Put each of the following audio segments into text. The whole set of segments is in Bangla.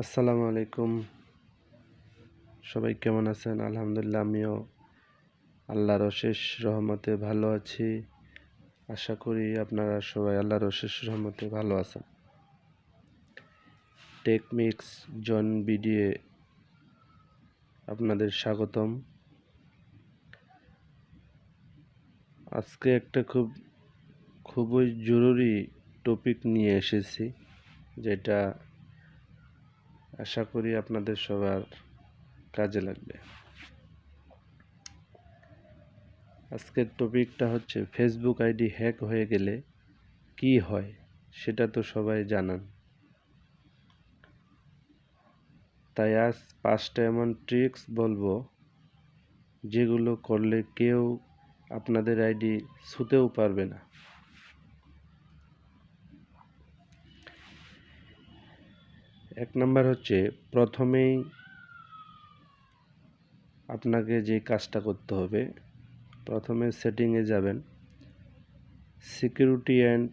আসসালামু আলাইকুম। সবাই কেমন আছেন? আলহামদুলিল্লাহ, আমিও আল্লাহর অশেষ রহমতে ভালো আছি। আশা করি আপনারা সবাই আল্লাহর অশেষ রহমতে ভালো আছেন। টেকমিক্স জন ভিডিও আপনাদের স্বাগতম। আজকে একটা খুবই জরুরি টপিক নিয়ে এসেছি, যেটা আশা করি আপনাদের সবার কাজে লাগবে। আজকের টপিকটা হচ্ছে ফেসবুক আইডি হ্যাক হয়ে গেলে কি হয়, সেটা তো সবাই জানান। তাই আজ 5টা এমন ট্রিক্স বলবো, যেগুলো করলে কেউ আপনাদের আইডি ছুঁতেও পারবে না। এক নাম্বার হচ্ছে, প্রথমেই আপনাকে যে কাজটা করতে হবে, প্রথমে সেটিংয়ে যাবেন, সিকিউরিটি অ্যান্ড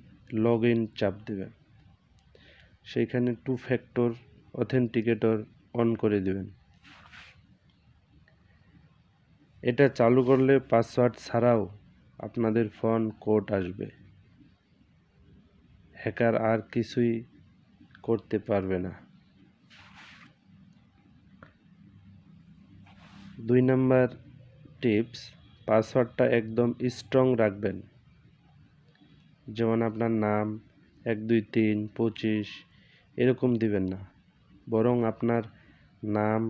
লগ ইন চাপ দেবেন। সেইখানে 2 ফ্যাক্টর অথেন্টিকেটর অন করে দেবেন। এটা চালু করলে পাসওয়ার্ড ছাড়াও আপনাদের ফোন কোড আসবে। হ্যাকার আর কিছুই করতে পারবে না। 2 নাম্বার টিপস, পাসওয়ার্ডটা একদম স্ট্রং রাখবেন। যেমন আপনার নাম 12325 এরকম দিবেন না, বরং আপনার নাম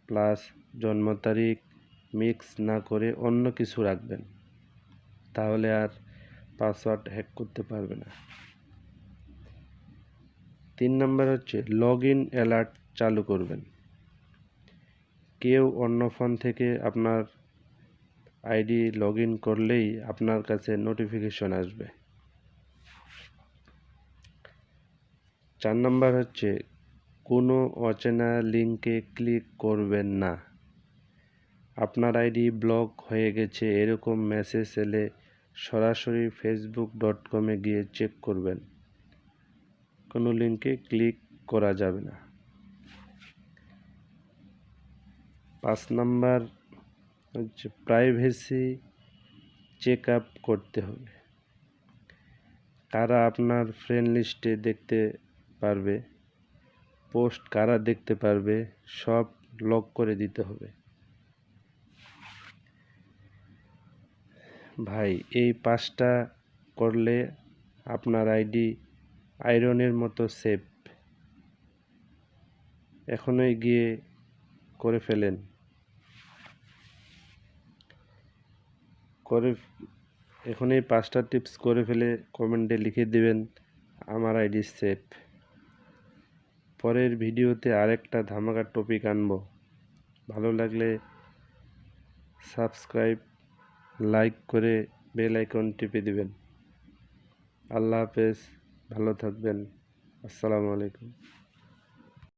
প্লাস জন্ম তারিখ মিক্স না করে অন্য কিছু রাখবেন। তাহলে আর পাসওয়ার্ড হ্যাক করতে পারবে না। 3 নাম্বার হচ্ছে, লগ ইন অ্যালার্ট চালু করবেন। কেউ অন্য ফোন থেকে আপনার আইডি লগ ইন করলেই আপনার কাছে নোটিফিকেশন আসবে। 4 নাম্বার হচ্ছে, কোনো অচেনা লিঙ্কে ক্লিক করবেন না। আপনার আইডি ব্লক হয়ে গেছে এরকম মেসেজ এলে সরাসরি facebook.com-এ গিয়ে চেক করবেন। কোনো লিঙ্কে ক্লিক করা যাবে না। 5 নাম্বার হচ্ছে, প্রাইভেসি চেক আপ করতে হবে। কারা আপনার ফ্রেন্ড লিস্টে দেখতে পারবে, পোস্ট কারা দেখতে পারবে, সব লক করে দিতে হবে। ভাই, এই 5টা করলে আপনার আইডি আয়রনের মতো সেফ। এখনই গিয়ে করে ফেলেন। এখন এই 5টা টিপস করে ফেলে কমেন্টে লিখে দিবেন, আমার আইডি সেফ। পরের ভিডিওতে আরেকটা ধামাকা টপিক আনবো। ভালো লাগলে সাবস্ক্রাইব, লাইক করে বেল আইকন টিপে দিবেন। আল্লাহ হাফেজ, ভালো থাকবেন। আসসালামু আলাইকুম।